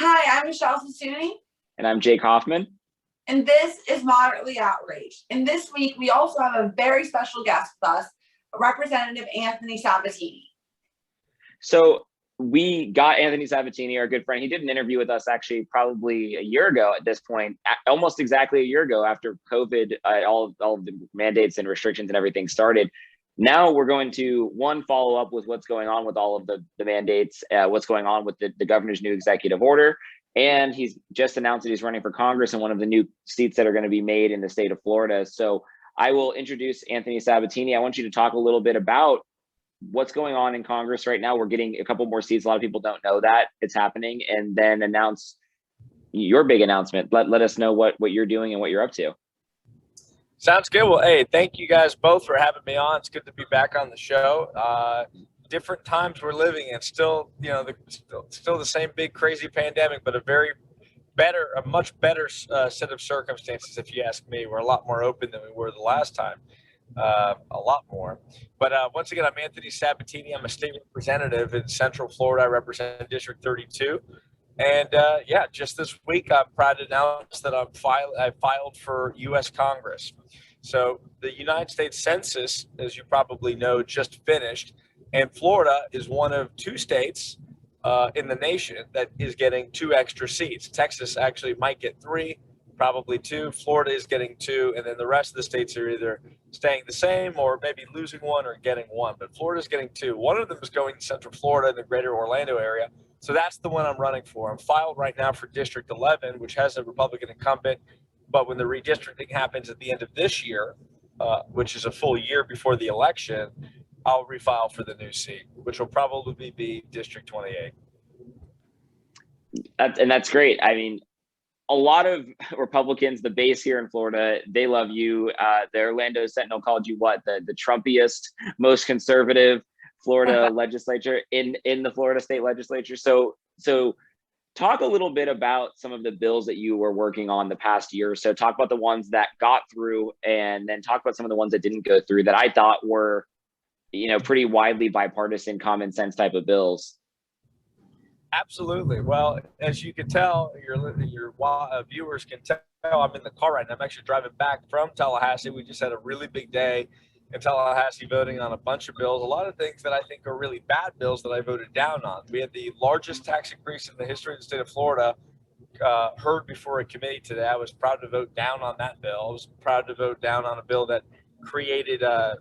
Hi, I'm Michelle Sabatini. And I'm Jake Hoffman. And this is Moderately Outraged. And this week, we also have a very special guest with us, Representative Anthony Sabatini. So we got Anthony Sabatini, our good friend. He did an interview with us actually probably a year ago at this point, almost exactly a year ago after COVID, all of the mandates and restrictions and everything started. Now we're going to, follow up with what's going on with all of the mandates, what's going on with the governor's new executive order. And he's just announced that he's running for Congress in one of the new seats that are going to be made in the state of Florida. So I will introduce Anthony Sabatini. I want you to talk a little bit about what's going on in Congress right now. We're getting a couple more seats. A lot of people don't know that it's happening. And then announce your big announcement. Let us know what you're doing and what you're up to. Sounds good. Well, hey, thank you guys both for having me on. It's good to be back on the show. Different times we're living in. Still, still the same big crazy pandemic, but a much better set of circumstances. If you ask me, we're a lot more open than we were the last time. A lot more. But once again, I'm Anthony Sabatini. I'm a state representative in Central Florida. I represent District 32. And just this week, I'm proud to announce that I filed for U.S. Congress. So the United States Census, as you probably know, just finished. And Florida is one of two states in the nation that is getting 2 extra seats. Texas actually might get 3, probably 2. Florida is getting 2. And then the rest of the states are either staying the same or maybe losing 1 or getting 1. But Florida's getting 2. One of them is going to Central Florida in the greater Orlando area. So that's the one I'm running for. I'm filed right now for District 11, which has a Republican incumbent. But when the redistricting happens at the end of this year, which is a full year before the election, I'll refile for the new seat, which will probably be District 28. And that's great. I mean, a lot of Republicans, the base here in Florida, they love you. The Orlando Sentinel called you the Trumpiest, most conservative Florida legislature in the Florida state legislature. So talk a little bit about some of the bills that you were working on the past year. So talk about the ones that got through, and then talk about some of the ones that didn't go through that I thought were, pretty widely bipartisan, common sense type of bills. Absolutely. Well, as you can tell, your viewers can tell, I'm in the car right now. I'm actually driving back from Tallahassee. We just had a really big day in Tallahassee voting on a bunch of bills, a lot of things that I think are really bad bills that I voted down on. We had the largest tax increase in the history of the state of Florida heard before a committee today. I was proud to vote down on that bill. I was proud to vote down on a bill that created a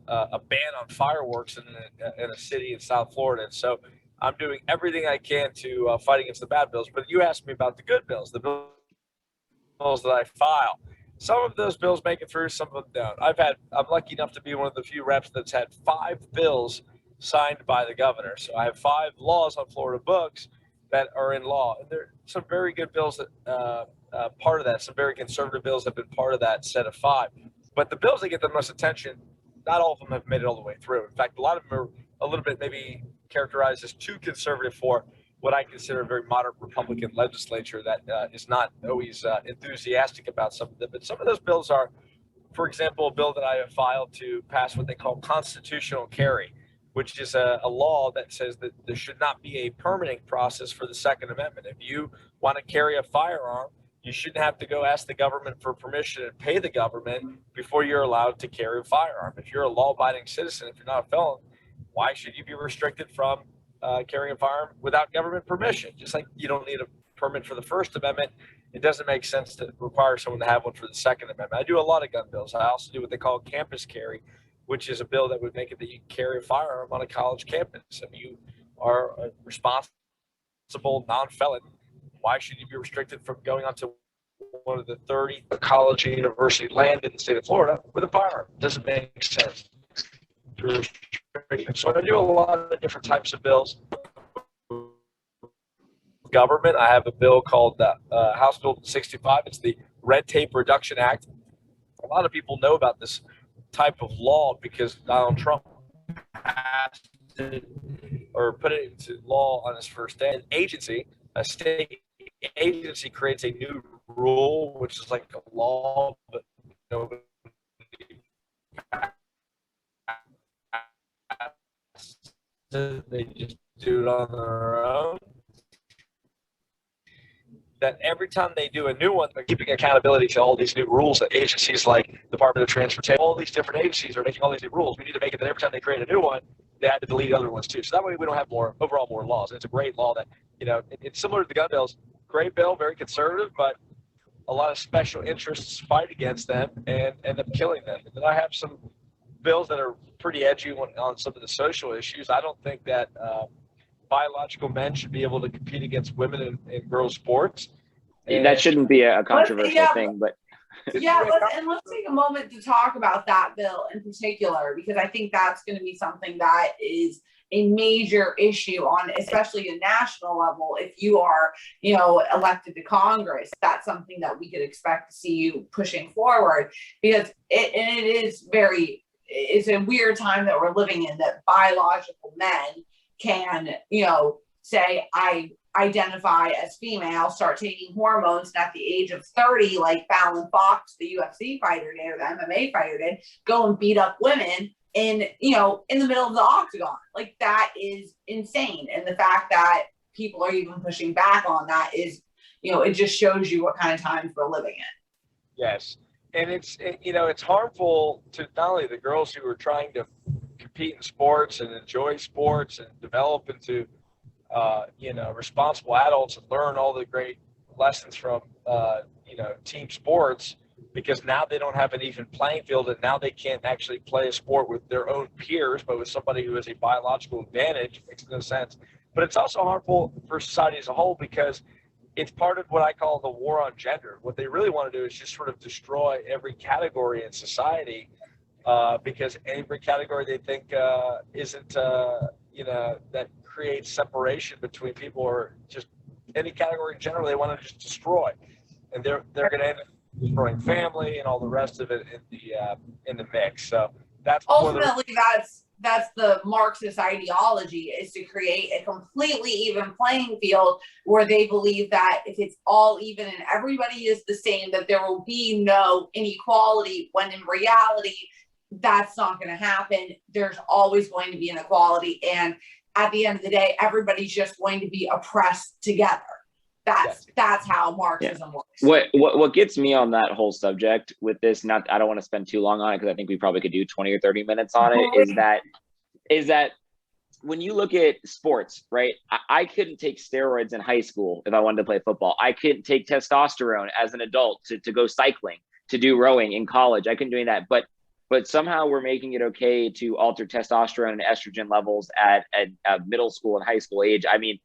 ban on fireworks in a city in South Florida. And so I'm doing everything I can to fight against the bad bills. But you asked me about the good bills, the bills that I file. Some of those bills make it through, some of them don't. I'm lucky enough to be one of the few reps that's had 5 bills signed by the governor. So I have 5 laws on Florida books that are in law. And there are some very good bills that part of that, some very conservative bills have been part of that set of 5. But the bills that get the most attention, not all of them have made it all the way through. In fact, a lot of them are a little bit maybe characterized as too conservative for what I consider a very moderate Republican legislature that is not always enthusiastic about some of them. But some of those bills are, for example, a bill that I have filed to pass what they call constitutional carry, which is a law that says that there should not be a permitting process for the Second Amendment. If you want to carry a firearm, you shouldn't have to go ask the government for permission and pay the government before you're allowed to carry a firearm. If you're a law-abiding citizen, if you're not a felon, why should you be restricted from carrying a firearm without government permission? Just like you don't need a permit for the First Amendment, it doesn't make sense to require someone to have one for the Second Amendment. I do a lot of gun bills. I also do what they call campus carry, which is a bill that would make it that you can carry a firearm on a college campus. If you are a responsible non-felon, why should you be restricted from going onto one of the 30 college and university land in the state of Florida with a firearm? It doesn't make sense. So I do a lot of different types of bills. Government, I have a bill called House Bill 65. It's the Red Tape Reduction Act. A lot of people know about this type of law because Donald Trump passed it or put it into law on his first day. An agency, a state agency, creates a new rule, which is like a law, but nobody they just do it on their own. that every time they do a new one, they're keeping accountability to all these new rules that agencies like Department of Transportation, all these different agencies are making all these new rules. We need to make it that every time they create a new one, they have to delete other ones too. So that way we don't have more laws. And it's a great law that, it's similar to the gun bills. Great bill, very conservative, but a lot of special interests fight against them and end up killing them. And then I have some bills that are pretty edgy on some of the social issues. I don't think that biological men should be able to compete against women in girls' sports. And that shouldn't be a controversial thing, but yeah, let's take a moment to talk about that bill in particular, because I think that's going to be something that is a major issue on, especially a national level. If you are, elected to Congress, that's something that we could expect to see you pushing forward, because it's a weird time that we're living in, that biological men can, say, I identify as female, start taking hormones, and at the age of 30, like Fallon Fox, the UFC fighter did, or the MMA fighter did, go and beat up women in the middle of the octagon. Like, that is insane. And the fact that people are even pushing back on that is, it just shows you what kind of times we're living in. Yes. And it's harmful to not only the girls who are trying to compete in sports and enjoy sports and develop into responsible adults and learn all the great lessons from team sports, because now they don't have an even playing field, and now they can't actually play a sport with their own peers, but with somebody who has a biological advantage. It makes no sense. But it's also harmful for society as a whole, because it's part of what I call the war on gender. What they really want to do is just sort of destroy every category in society, because every category they think isn't, that creates separation between people, or just any category in general they want to just destroy. And they're going to end up destroying family and all the rest of it in the mix. So that's ultimately that's the Marxist ideology, is to create a completely even playing field where they believe that if it's all even and everybody is the same, that there will be no inequality, when in reality, that's not going to happen. There's always going to be inequality. And at the end of the day, everybody's just going to be oppressed together. That's how Marxism works. What gets me on that whole subject with this, I don't want to spend too long on it, because I think we probably could do 20 or 30 minutes on it, is that when you look at sports, right? I couldn't take steroids in high school if I wanted to play football. I couldn't take testosterone as an adult to go cycling, to do rowing in college. I couldn't do that. But somehow we're making it okay to alter testosterone and estrogen levels at middle school and high school age. I mean,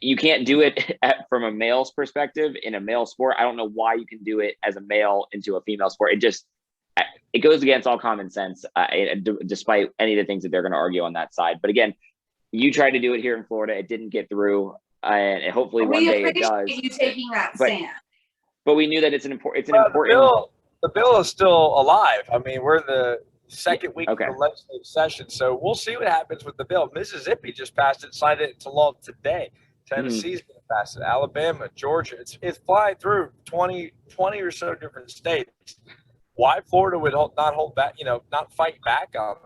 you can't do it from a male's perspective in a male sport. I don't know why you can do it as a male into a female sport. It goes against all common sense, despite any of the things that they're going to argue on that side. But again, you tried to do it here in Florida. It didn't get through, and hopefully one day it does. You taking that stand. But we knew that it's an important. The bill is still alive. I mean, we're in the second week of the legislative session, so we'll see what happens with the bill. Mississippi just passed it, signed it into law today. Tennessee's going to pass it. Alabama, Georgia. It's flying through 20 or so different states. Why Florida would not hold back, not fight back on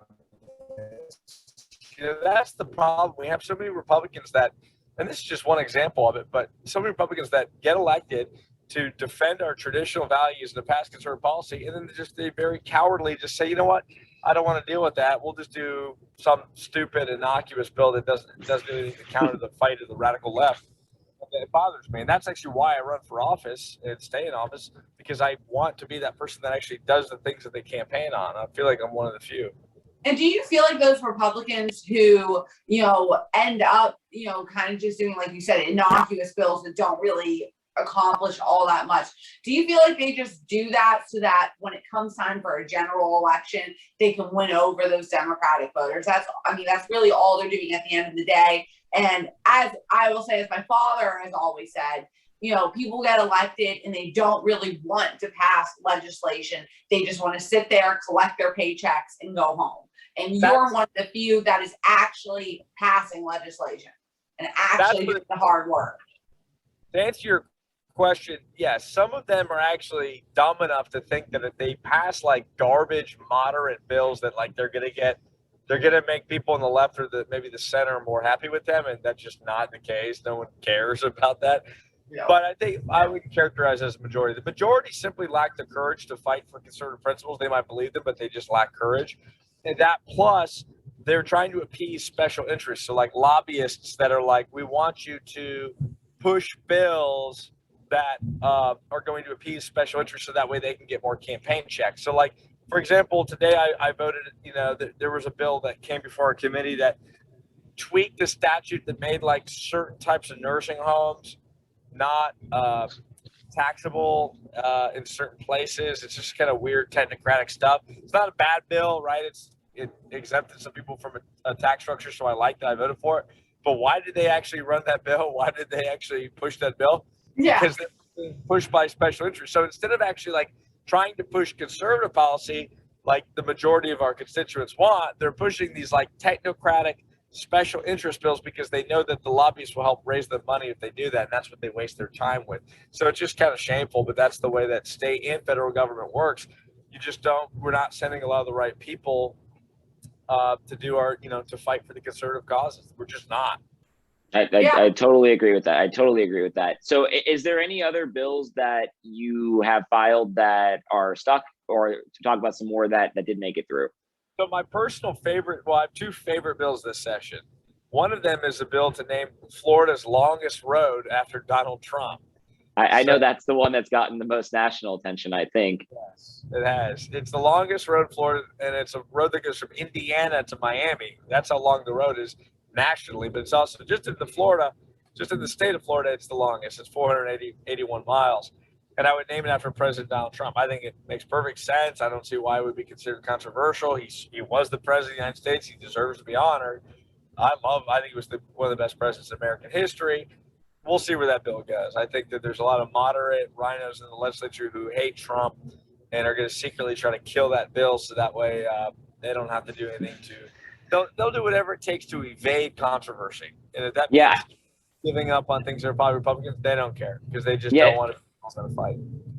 it? That's the problem. We have so many Republicans that, and this is just one example of it, but so many Republicans that get elected to defend our traditional values and to pass conservative policy, and then they very cowardly just say, you know what, I don't want to deal with that. We'll just do some stupid, innocuous bill that doesn't do anything to counter the fight of the radical left. It bothers me, and that's actually why I run for office and stay in office, because I want to be that person that actually does the things that they campaign on. I feel like I'm one of the few. And do you feel like those Republicans who, end up, kind of just doing, like you said, innocuous bills that don't really accomplish all that much, do you feel like they just do that so that when it comes time for a general election, they can win over those Democratic voters? That's really all they're doing at the end of the day. And as I will say, as my father has always said, people get elected and they don't really want to pass legislation. They just want to sit there, collect their paychecks, and go home. And you're one of the few that is actually passing legislation and actually doing the hard work. To answer your question, yes, some of them are actually dumb enough to think that if they pass like garbage moderate bills, that like they're gonna make people on the left or maybe the center more happy with them, and that's just not the case. No one cares about that. But I think I would characterize as a majority. The majority simply lack the courage to fight for conservative principles. They might believe them, but they just lack courage. And that plus they're trying to appease special interests. So like lobbyists that are like, we want you to push bills that are going to appease special interests so that way they can get more campaign checks. So like, for example, today I voted, that there was a bill that came before our committee that tweaked the statute that made like certain types of nursing homes not taxable in certain places. It's just kind of weird technocratic stuff. It's not a bad bill, right? It exempted some people from a tax structure, so I liked it. I voted for it. But why did they actually run that bill? Why did they actually push that bill? Yeah. Because they're being pushed by special interests. So instead of actually like trying to push conservative policy like the majority of our constituents want, they're pushing these like technocratic special interest bills because they know that the lobbyists will help raise the money if they do that, and that's what they waste their time with. So it's just kind of shameful, but that's the way that state and federal government works. We're not sending a lot of the right people to do our, to fight for the conservative causes. We're just not. I totally agree with that. I totally agree with that. So is there any other bills that you have filed that are stuck, or to talk about some more that did make it through? So my personal favorite, well, I have two favorite bills this session. One of them is a bill to name Florida's longest road after Donald Trump. I know that's the one that's gotten the most national attention, I think. Yes, it has. It's the longest road in Florida, and it's a road that goes from Indiana to Miami. That's how long the road is nationally, but it's also just in the state of Florida, it's the longest. It's 481 miles. And I would name it after President Donald Trump. I think it makes perfect sense. I don't see why it would be considered controversial. He was the president of the United States. He deserves to be honored. I think he was one of the best presidents in American history. We'll see where that bill goes. I think that there's a lot of moderate rhinos in the legislature who hate Trump and are going to secretly try to kill that bill so that way they don't have to do anything they'll do whatever it takes to evade controversy. And if that means giving up on things that are probably Republicans, they don't care because they just don't want to fight.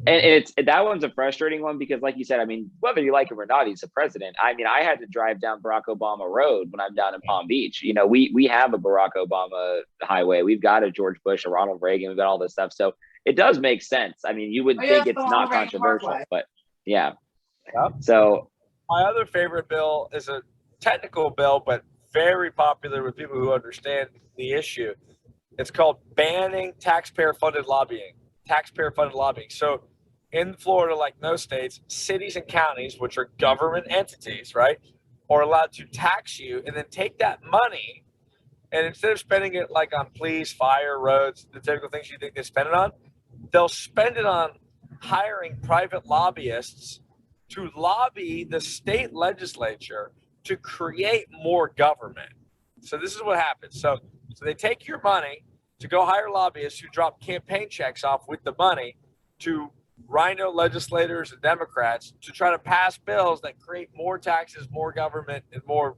And that one's a frustrating one because, like you said, I mean, whether you like him or not, he's the president. I mean, I had to drive down Barack Obama Road when I'm down in Palm Beach. We have a Barack Obama highway. We've got a George Bush, a Ronald Reagan. We've got all this stuff. So it does make sense. I mean, you would think it's not controversial, but yeah. Yep. So my other favorite bill is a technical bill, but very popular with people who understand the issue. It's called banning taxpayer-funded lobbying. So in Florida, like most states, cities and counties, which are government entities, right, are allowed to tax you and then take that money, and instead of spending it like on police, fire, roads, the typical things you think they spend it on, they'll spend it on hiring private lobbyists to lobby the state legislature to create more government. So this is what happens. So they take your money to go hire lobbyists who drop campaign checks off with the money to rhino legislators and Democrats to try to pass bills that create more taxes, more government, and more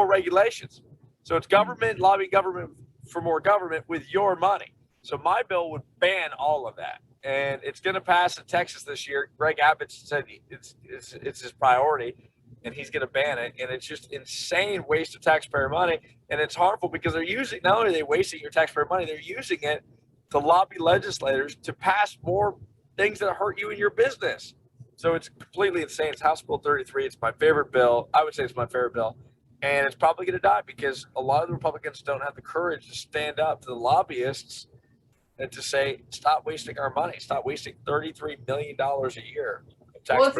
regulations. So it's government, lobby government for more government with your money. So my bill would ban all of that. And it's going to pass in Texas this year. Greg Abbott said it's his priority, and he's going to ban it. And it's just insane waste of taxpayer money. And it's harmful because not only are they wasting your taxpayer money, they're using it to lobby legislators to pass more things that hurt you in your business. So it's completely insane. It's House Bill 33. It's my favorite bill. I would say it's my favorite bill. And it's probably going to die because a lot of the Republicans don't have the courage to stand up to the lobbyists and to say, stop wasting our money. Stop wasting $33 million a year. Well,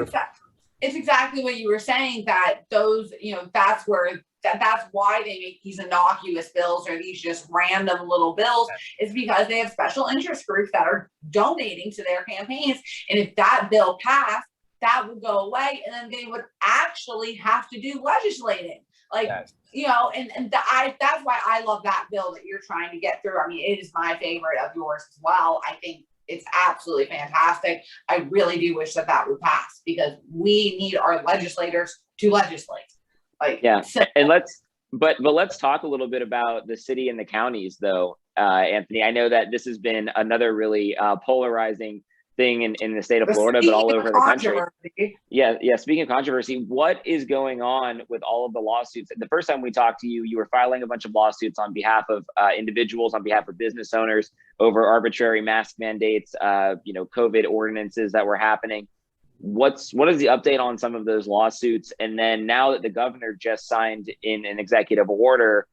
it's exactly what you were saying, that those, that's why they make these innocuous bills or these just random little bills, is because they have special interest groups that are donating to their campaigns. And if that bill passed, that would go away, and then they would actually have to do legislating. That's why I love that bill that you're trying to get through. I mean, it is my favorite of yours as well. I think it's absolutely fantastic. I really do wish that would pass because we need our legislators to legislate. And let's talk a little bit about the city and the counties, though, Anthony. I know that this has been another really polarizing thing in the state of But Florida, but all over the country. controversy. Yeah. Speaking of controversy, what is going on with all of the lawsuits? The first time we talked to you, you were filing a bunch of lawsuits on behalf of individuals, on behalf of business owners over arbitrary mask mandates, COVID ordinances that were happening. What is the update on some of those lawsuits? And then now that the governor just signed in an executive order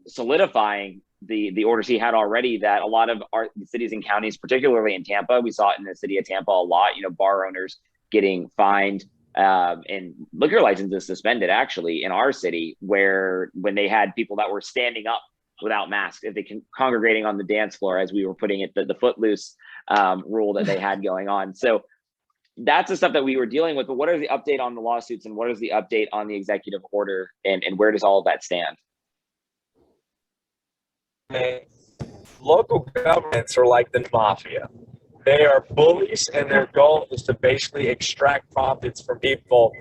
solidifying the orders he had already, that a lot of our cities and counties, particularly in Tampa, we saw it in the city of Tampa a lot, bar owners getting fined and liquor licenses suspended, actually, in our city, when they had people that were standing up without masks, if they congregating on the dance floor, as we were putting it, the footloose rule that they had going on. So that's the stuff that we were dealing with. But what is the update on the lawsuits, and what is the update on the executive order, and where does all of that stand? Local governments are like the mafia. They are bullies, and their goal is to basically extract profits from people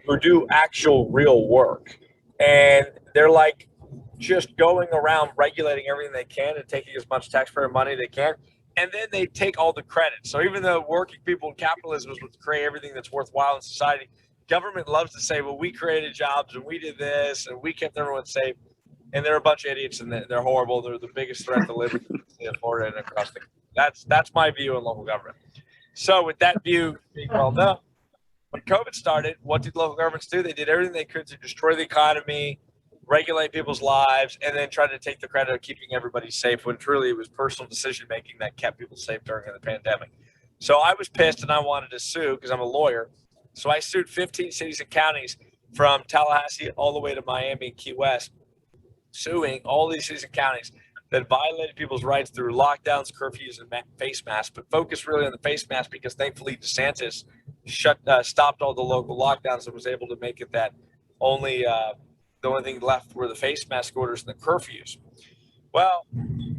who do actual real work. And they're like just going around regulating everything they can and taking as much taxpayer money they can. And then they take all the credit. So even though working people in capitalism is what create everything that's worthwhile in society, government loves to say, well, we created jobs and we did this and we kept everyone safe. And they're a bunch of idiots, and they're horrible. They're the biggest threat to liberty in Florida and across the country. That's my view on local government. So with that view being well known, when COVID started, what did local governments do? They did everything they could to destroy the economy, regulate people's lives, and then try to take the credit of keeping everybody safe, when truly it was personal decision-making that kept people safe during the pandemic. So I was pissed, and I wanted to sue because I'm a lawyer. So I sued 15 cities and counties from Tallahassee all the way to Miami and Key West, suing all these cities and counties that violated people's rights through lockdowns, curfews, and face masks, but focused really on the face mask because thankfully DeSantis stopped all the local lockdowns and was able to make it that only the only thing left were the face mask orders and the curfews. Well,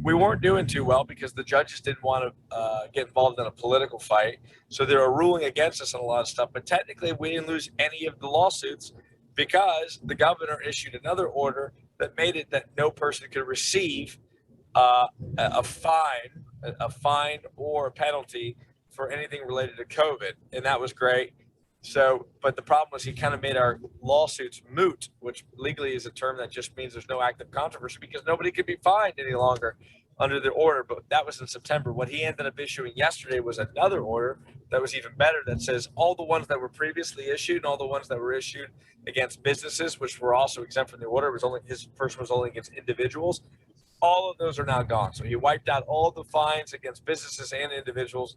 we weren't doing too well because the judges didn't want to get involved in a political fight, so they were ruling against us on a lot of stuff. But technically, we didn't lose any of the lawsuits because the governor issued another order that made it that no person could receive a fine or a penalty for anything related to COVID, and that was great. So, but the problem was he kind of made our lawsuits moot, which legally is a term that just means there's no active controversy because nobody could be fined any longer under the order. But that was in September. What he ended up issuing yesterday was another order that was even better, that says all the ones that were previously issued and all the ones that were issued against businesses, which were also exempt from the order, his first was only against individuals. All of those are now gone. So he wiped out all the fines against businesses and individuals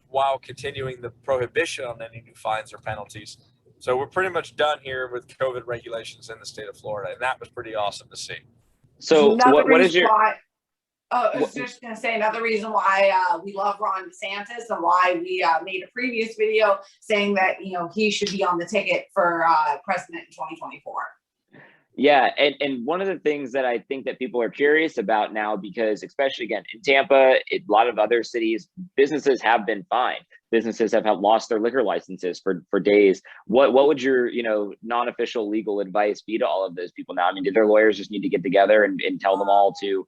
while continuing the prohibition on any new fines or penalties. So we're pretty much done here with COVID regulations in the state of Florida, and that was pretty awesome to see. So what is your... I was just going to say another reason why we love Ron DeSantis and why we made a previous video saying that, he should be on the ticket for president in 2024. Yeah. And one of the things that I think that people are curious about now, because especially again in Tampa, a lot of other cities, businesses have been fined. Businesses have lost their liquor licenses for days. What would your, non-official legal advice be to all of those people now? I mean, do their lawyers just need to get together and tell them all to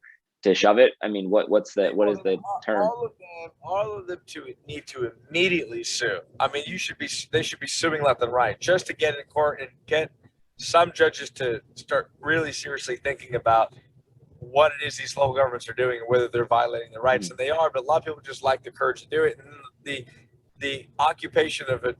shove it? I mean, what is the term? All of them need to immediately sue. I mean, they should be suing left and right just to get in court and get some judges to start really seriously thinking about what it is these local governments are doing and whether they're violating their rights. And they are, but a lot of people just lack the courage to do it. And the occupation of it,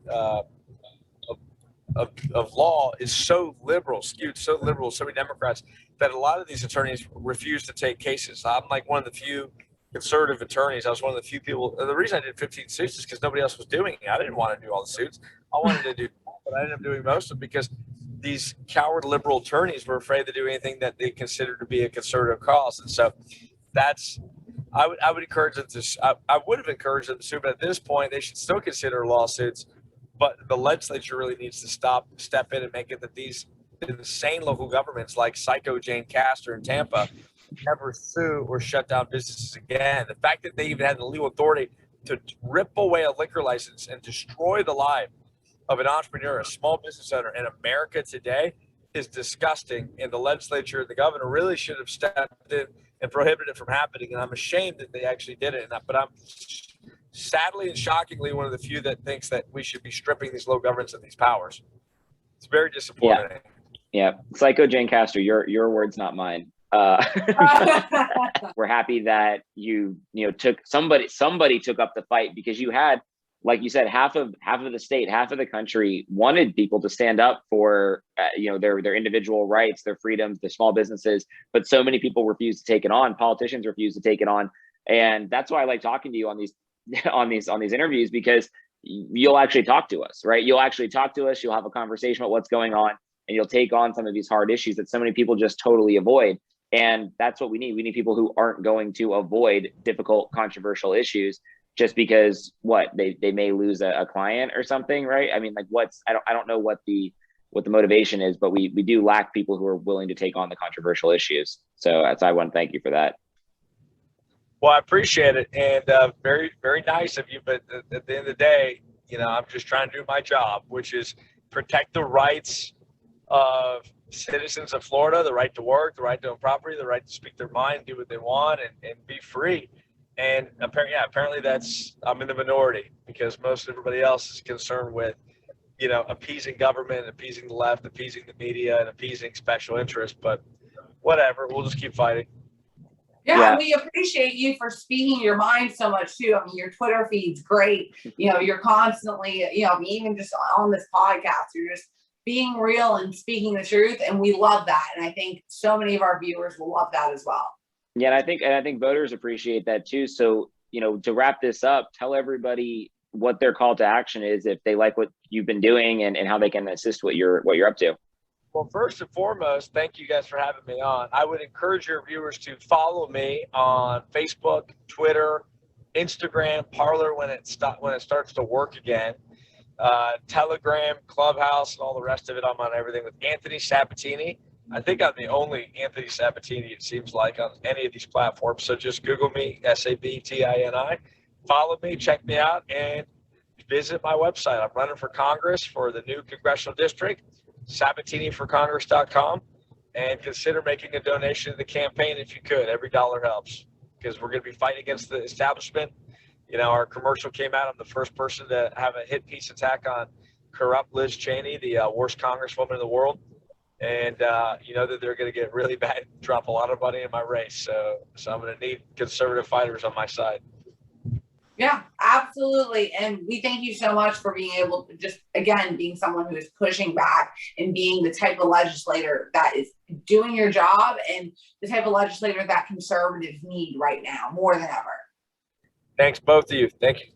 of law is so liberal, skewed so liberal, so many Democrats, that a lot of these attorneys refuse to take cases. I'm like one of the few conservative attorneys. I was one of the few people. The reason I did 15 suits is because nobody else was doing it. I didn't want to do all the suits. I wanted to do, but I ended up doing most of them because these coward liberal attorneys were afraid to do anything that they considered to be a conservative cause. And so I would encourage them to, I would have encouraged them to sue, but at this point they should still consider lawsuits. But the legislature really needs to step in and make it that these insane local governments like Psycho Jane Castor in Tampa never sue or shut down businesses again. The fact that they even had the legal authority to rip away a liquor license and destroy the life of an entrepreneur, a small business owner in America today is disgusting. And the legislature and the governor really should have stepped in and prohibited it from happening. And I'm ashamed that they actually did it. But I'm sadly and shockingly one of the few that thinks that we should be stripping these local governments of these powers. It's very disappointing. Yeah. Psycho Jane Castor, your words, not mine. We're happy that you took somebody took up the fight, because you had, like you said, half of the state, half of the country wanted people to stand up for their individual rights, their freedoms, their small businesses, but so many people refused to take it on. Politicians refused to take it on, and that's why I like talking to you on these interviews, because you'll actually talk to us, right? You'll actually talk to us. You'll have a conversation about what's going on, and you'll take on some of these hard issues that so many people just totally avoid. And that's what we need. We need people who aren't going to avoid difficult, controversial issues just because they may lose a client or something, right? I mean, like I don't know what the motivation is, but we do lack people who are willing to take on the controversial issues. So I want to thank you for that. Well, I appreciate it, and very, very nice of you. But at the end of the day, I'm just trying to do my job, which is protect the rights of citizens of Florida, the right to work, the right to own property, the right to speak their mind, do what they want, and be free. And apparently I'm in the minority, because most everybody else is concerned with, appeasing government, appeasing the left, appeasing the media, and appeasing special interests. But whatever, we'll just keep fighting. Yeah, we appreciate you for speaking your mind so much too. I mean, your Twitter feed's great. You're constantly, even just on this podcast, you're just being real and speaking the truth, and we love that. And I think so many of our viewers will love that as well. Yeah, and I think voters appreciate that too. So, to wrap this up, tell everybody what their call to action is if they like what you've been doing, and how they can assist what you're up to. Well, first and foremost, thank you guys for having me on. I would encourage your viewers to follow me on Facebook, Twitter, Instagram, Parler when it starts to work again. Telegram, Clubhouse, and all the rest of it. I'm on everything with Anthony Sabatini. I think I'm the only Anthony Sabatini, it seems like, on any of these platforms. So just Google me, Sabatini. Follow me, check me out, and visit my website. I'm running for Congress for the new Congressional District, SabatiniForCongress.com, and consider making a donation to the campaign if you could. Every dollar helps, because we're going to be fighting against the establishment. Our commercial came out. I'm the first person to have a hit piece attack on corrupt Liz Cheney, the worst congresswoman in the world. And you know that they're going to get really bad, drop a lot of money in my race. So I'm going to need conservative fighters on my side. Yeah, absolutely. And we thank you so much for being able to just, again, being someone who is pushing back and being the type of legislator that is doing your job, and the type of legislator that conservatives need right now more than ever. Thanks, both of you. Thank you.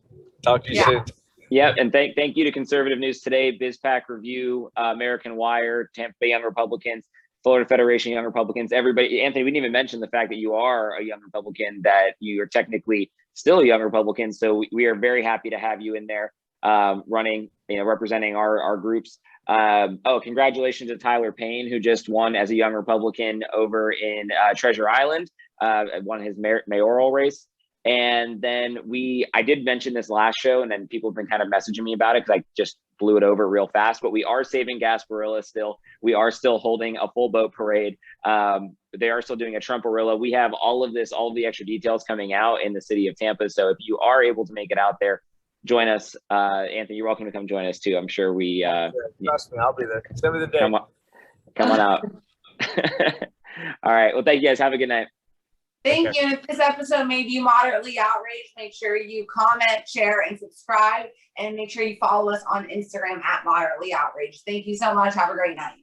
Talk to you soon. Yeah, and thank you to Conservative News Today, BizPac Review, American Wire, Tampa Bay Young Republicans, Florida Federation of Young Republicans, everybody. Anthony, we didn't even mention the fact that you are a young Republican, that you are technically still a young Republican. So we are very happy to have you in there running, representing our groups. Congratulations to Tyler Payne, who just won as a young Republican over in Treasure Island, won his mayoral race. And then I did mention this last show, and then people have been kind of messaging me about it because I just blew it over real fast, but we are saving Gasparilla still. We are still holding a full boat parade. They are still doing a Trumparilla. We have all of the extra details coming out in the city of Tampa. So if you are able to make it out there, join us. Anthony, you're welcome to come join us too. I'm sure we trust me, I'll be there. Send me the day. Come on out. All right. Well, thank you guys. Have a good night. Thank you. And if this episode made you moderately outraged, make sure you comment, share, and subscribe. And make sure you follow us on Instagram @moderately outraged. Thank you so much. Have a great night.